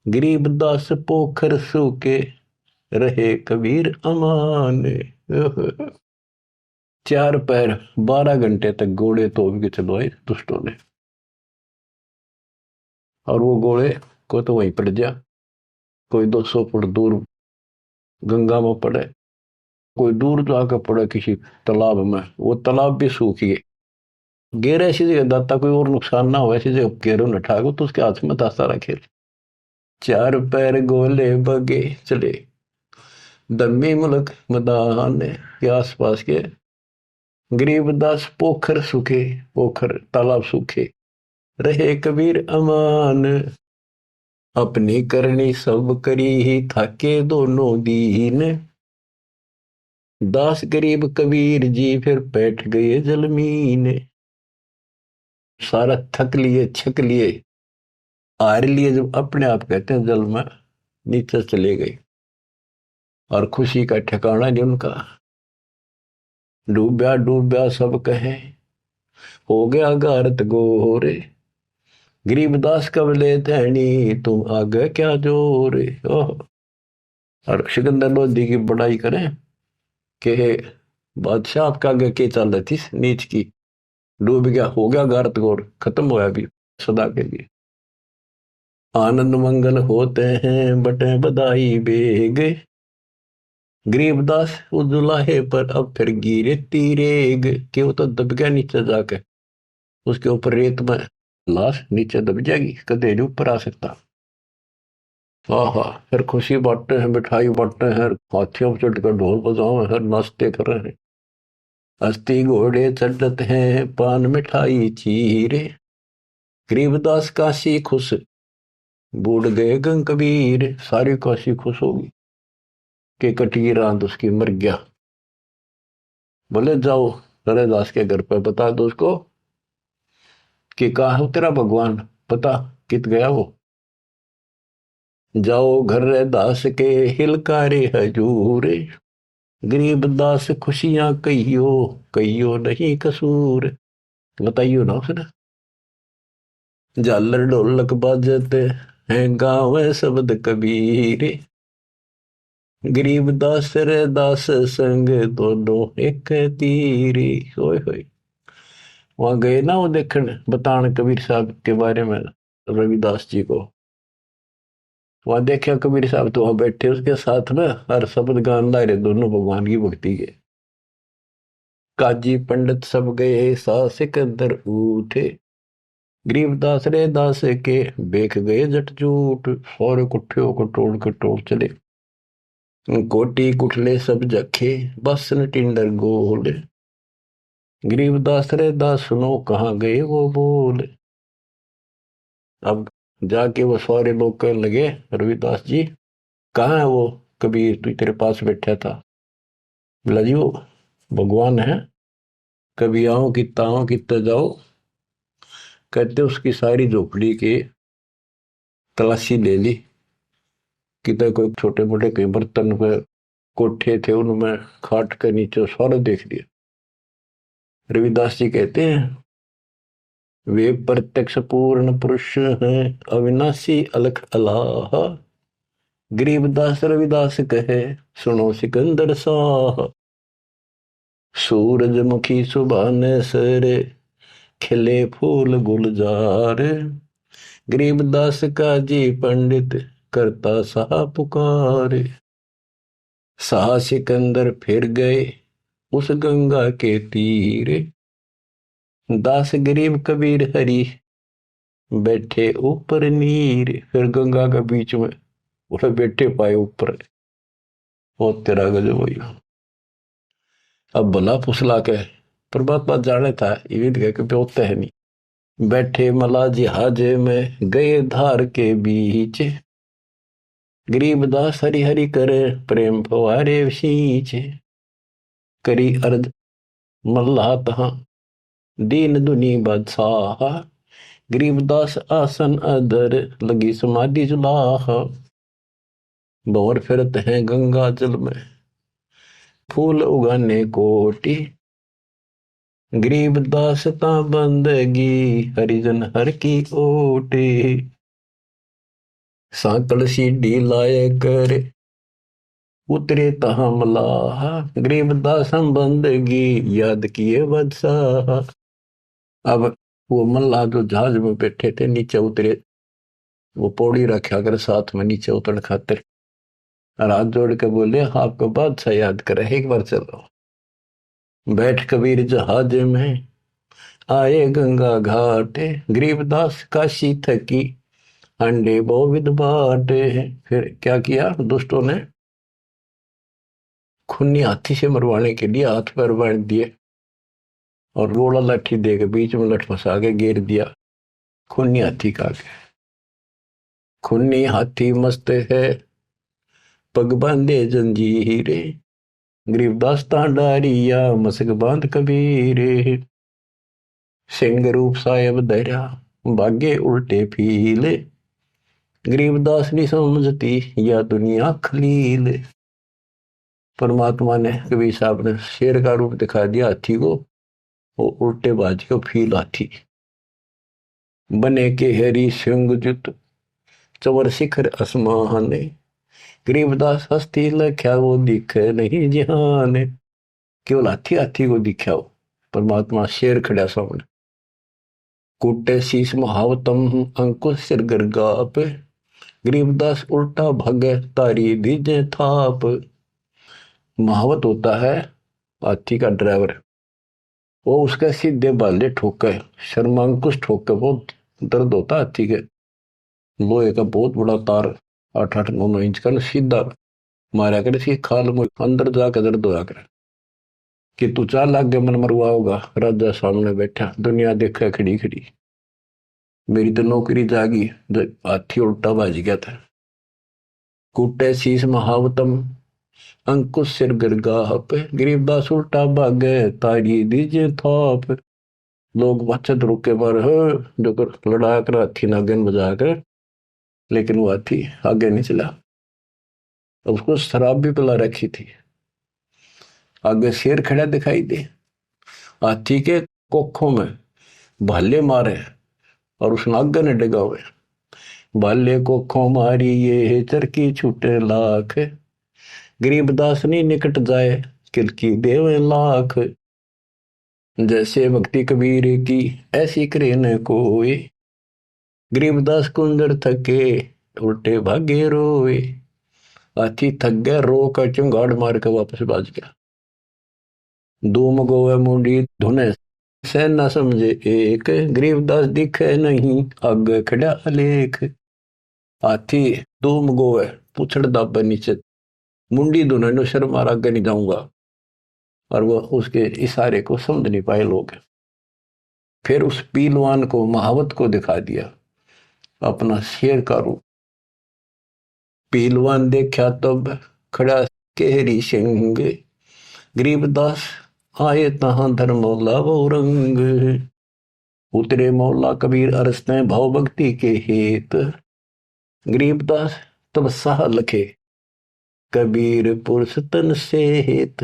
गरीबदास पोखर सूके रहे कबीर अमान। 4 पैर 12 घंटे तक घोड़े तोप के चलवाए दुष्टों ने, और वो घोड़े को तो वहीं पड़ जा, कोई 200 फुट दूर गंगा में पड़े, कोई दूर जाकर पड़े किसी तालाब में, वो तालाब भी सूख गए। गेर ऐसी जगह दाता कोई और नुकसान ना हो, ऐसी जगह गेरो न ठाको तो उसके हाथ में दाता रखे। 4 पैर गोले बगे चले दम्मी मुल्क मैदान के आसपास के, गरीबदास पोखर सूखे, पोखर तालाब सूखे रहे कबीर अमान। अपनी करनी सब करी ही थाके दोनों दीन, दास गरीब कबीर जी फिर बैठ गए जलमीन। सारा थक लिए छक लिए हार लिए, जब अपने आप कहते हैं जल में नीचे चले गए, और खुशी का ठिकाना नहीं उनका। डूब्या डूब्या सब कहे हो गया गारत गोरे, गरीबदास कब ले धैनी तुम आगे क्या जोर। और सिकंदर लोधी की बड़ाई करें कि बादशाह आपका आगे के चल रही थी नीच की, डूब गया, हो गया गारत गोर, खत्म होया भी सदा के लिए। आनंद मंगल होते हैं बटे बधाई बेग, गरीबदास उजुलाहे पर अब फिर गिरे तीरेग। कि वो तो दब गया नीचे जाके, उसके ऊपर रेत में लाश नीचे दब जाएगी, कदे नहीं ऊपर आ सकता। हाँ, फिर खुशी बांटते हैं, मिठाई बांटते हैं, हाथियों पर चढ़कर ढोल बजाओ हैं, नाचते कर रहे हैं। अस्थि घोड़े चढ़ते हैं पान मिठाई चीरे, गरीबदास काशी खुश बूढ़ गए गंग कबीर। सारी काशी खुश होगी कि कटी रात उसकी मर गया। बोले जाओ हरेदास के घर पर बता दो उसको कि कहा है तेरा भगवान, पता कित गया वो। जाओ घर दास के हिलकारे हजूर, गरीबदास खुशियां कहियो कहियो नहीं कसूर। बताइयो ना उसने। झालर ढोलक बाजते हैं गाँव शब्द कबीर, गरीबदास रे दास संग दोनों एक तीरी। होय होय। वहां गए ना वो देखने बताने कबीर साहब के बारे में, रविदास जी को। वहां देखा कबीर साहब तो वहां बैठे उसके साथ में, हर शब्द गान ला रहे दोनों भगवान की भक्ति के। काजी पंडित सब गए सा सिकंदर उठे, गरीबदास रे दास के बेख गए जट जूट। और कुठियों को टोड़ चले, कोटी कुठले सब जखे, बसन टिंडर गोल। गरीबदास रे दास सुनो कहाँ गए वो बोल। अब जाके वो सारे लोग कहने लगे, रविदास जी कहाँ है वो कबीर तू तेरे पास बैठा था। बोला जी वो भगवान है, कभी आओ कितना आओ कितना जाओ। कहते उसकी सारी झोपड़ी की तलाशी ले ली, कितने कोई छोटे मोटे कई बर्तन पे कोठे थे उनमें खाट के नीचे सारा देख लिया। रविदास जी कहते हैं वे प्रत्यक्ष पूर्ण पुरुष हैं, अविनाशी अलख अलाह। गरीबदास रविदास कहे सुनो सिकंदर साह। सूरजमुखी सुबह ने सरे, खिले फूल गुलजार। गरीबदास का जी पंडित करता सा पुकार। सा सिकंदर फिर गए उस गंगा के तीर। दास गरीब कबीर हरि बैठे ऊपर नीर। फिर गंगा के बीच में उसे बैठे पाए ऊपर। वो तेरा गजब हुई। अब भला फुसला के परमात्मा जाने था ये कह के होता है नहीं। बैठे मला जिहाजे में गए धार के बीच। गरीबदास हरि हरि करे प्रेम फवारे सींच। करी अर्ज मल्लाह तहां दीन दुनी बादशाह। गरीबदास आसन अदर लगी समाधि जुलाह। भंवर फिरत हैं गंगा जल में फूल उगाने कोटि। गरीबदास ता बंदगी हरिजन हर की ओटे। सांकल सीढ़ी लाए कर उतरे तहा मलाह। गरीबदास हम बंदगी याद किए बादशाह। अब वो मल्लाह जो जहाज में बैठे थे नीचे उतरे, वो पौड़ी रखा कर साथ में नीचे उतर खातिर, और हाथ जोड़ के बोले आपको बादशाह याद करे एक बार चलो। बैठ कबीर जहाज में आए गंगा घाट। गरीबदास काशी थकी अंडे बहुविध बाटे। फिर क्या किया दुष्टों ने, खूनी हाथी से मरवाने के लिए हाथ पैर बांध दिए और रोड़ा लाठी दे के बीच में लठ फंसा के घेर दिया। खूनी हाथी का आगे, खूनी हाथी मस्त है पग बांधे जंजीरे। गरीबदास डारिया मसक बांध कबीरे। सिंह रूप साहेब धरा भागे उल्टे फीले। गरीबदास नहीं समझती या दुनिया खलील। परमात्मा ने कबीर साहब ने शेर का रूप दिखा दिया हाथी को, वो उल्टे बाज के फील हाथी बने के हरी सिंह जुत चवर शिखर असमाने। गरीबदास हस्ती लख्या वो दिखे नहीं जिहान। केवल हाथी हाथी को दिख्या हो, परमात्मा शेर खड़ा सामने। कुटे शीश महावतम अंकुश सिर गर्गाप। गरीबदास उल्टा भागे तारी दीजे थाप। महावत होता है हाथी का ड्राइवर, वो उसके सीधे बाले ठोके शर्मांकुश ठोके बहुत दर्द होता है हाथी के। लोहे का बहुत बड़ा तार 8-8 9 इंच का सीधा मारा करे इसकी खाल में अंदर जाकर दर्द होया करे कि तू चाल लाग मन मरवा होगा। राजा सामने बैठा दुनिया देखा खड़ी खड़ी, मेरी तो नौकरी जागी। हाथी उल्टा भाज गया था। कूटे शीश महावतम अंकुश सिर गिरगाह पे। गरीबदास उल्टा भागे तारी दीजे थाप। लोग बचत रुके पर जो कर लड़ा कर हाथी नागन बजा कर, लेकिन वो हाथी आगे नहीं चला। उसको शराब भी पिला रखी थी। आगे शेर खड़ा दिखाई दे, हाथी के कोखों में भाले मारे और उस नागन ने डगा हुए। भाले कोखों मारी ये चरकी छूटे लाख। गरीबदास नहीं निकट जाए किलकी देवे लाख। जैसे भक्ति कबीर की ऐसी करे न कोई, गरीबदास कुंदर थके उल्टे भागे रोए। हाथी थक गया, रो का चुंगाड़ मार के वापस बाज गया। धूम गोवे मुंडी धुने से न समझे एक, गरीबदास दिखे नहीं आगे खड़ा अलेख। हाथी धूम गोवे पूछड़ दाबे नीचे, मुंडी धुने नो शर्म मार आगे नहीं जाऊंगा। और वो उसके इशारे को समझ नहीं पाए लोग। फिर उस पीलवान को महावत को दिखा दिया अपना शेर का रूप। पीलवान देखा तब खड़ा केहरी सिंह, गरीबदास आए तहां धर्मौला वो रंग। उतरे मौला कबीर अरसते भाव भक्ति के हेत, गरीबदास तब साह लखे कबीर पुरुष तन से हेत।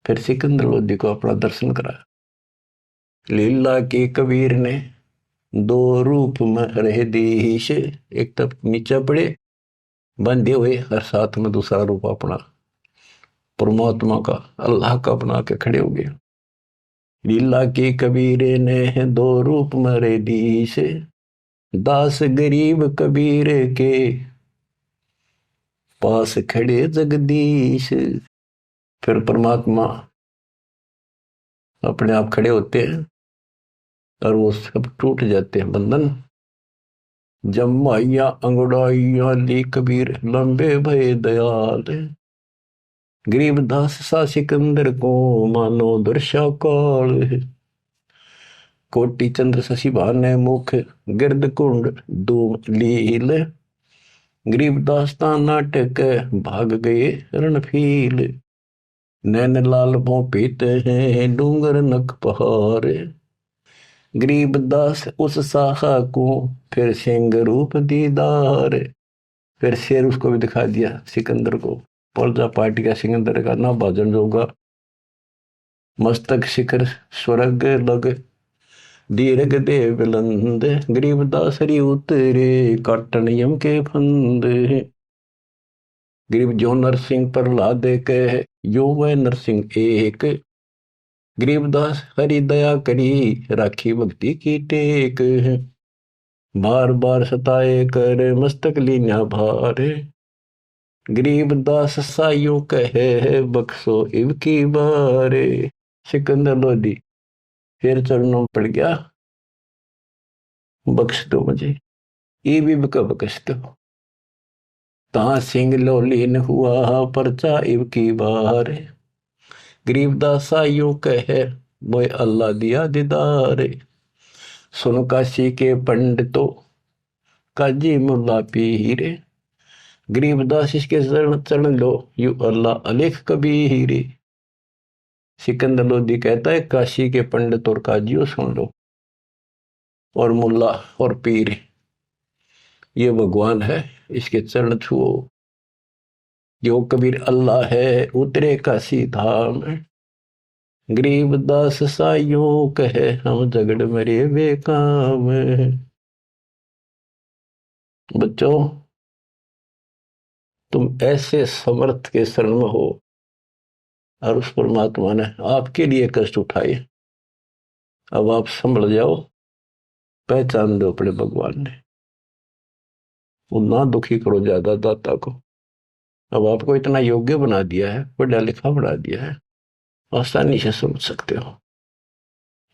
फिर सिकंदर लोधी को अपना दर्शन कराया। लीला के कबीर ने दो रूप में रह दीश, एक तब नीचे पड़े बंधे हुए और साथ में दूसरा रूप अपना परमात्मा का अल्लाह का बना के खड़े हो गए। लीला के कबीर ने दो रूप में रह दीश, दास गरीब कबीर के पास खड़े जगदीश। फिर परमात्मा अपने आप खड़े होते हैं और वो सब टूट जाते हैं बंधन। जमाइया अंगड़ाइया ली कबीर लंबे भय दयाल, गरीबदास सा सिकंदर को मानो दर्शा काल। कोटि चंद्र शशि भाने मुख गिरद कुंड दो लील, गरीबदास ता नाटक भाग गए रणफील। नैन लाल भों पीते हैं डूंगर नक पहाड़, गरीबदास उस साहा को फिर सिंह रूप दीदार। फिर शेर उसको भी दिखा दिया सिकंदर को, पलजा पार्टी का सिकंदर का ना भाजन जोगा। मस्तक शिखर स्वर्ग लग दीर्घ दे बुलंद, गरीबदास हरि उतरे काटन यम के फंद। गरीब जो नरसिंह प्रहलाद कह यो वह नरसिंह एक, गरीबदास हरि दया करी राखी भक्ति की टेक। बार बार सताए कर मस्तक लीना भार, गरीबदास साइयों कहे बख्शो इब की बारे। सिकंदर लोधी फिर चरणों पड़ गया, बख्श दो मुझे, इब का बख्श दो। ता सिंह लोलीन हुआ परचा इब की बार, गरीबदास साइयों कहे बोए अल्लाह दिया दीदार। सुन काशी के पंडितों काजी मुल्ला पीर, गरीबदास इसके चरण लो यू अल्लाह अलेख कबीर। सिकंदर लोधी कहता है काशी के पंडित और काजियों सुन लो, और मुल्ला और पीर ये भगवान है, इसके चरण छुओ। जो कबीर अल्लाह है उतरे काशी धाम, गरीबदास साइयों कहे हम झगड़ मरे बेकाम। बच्चों तुम ऐसे समर्थ के शरण में हो और उस परमात्मा ने आपके लिए कष्ट उठाए। अब आप संभल जाओ, पहचान दो अपने भगवान ने। वो ना दुखी करो ज्यादा दाता को। अब आपको इतना योग्य बना दिया है, पढ़ा लिखा बना दिया है, आसानी से समझ सकते हो।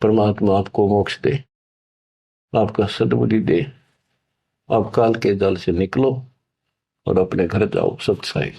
परमात्मा आपको मोक्ष दे, आपका सद्बुद्धि दे। आप काल के जाल से निकलो और अपने घर जाओ सत्साई।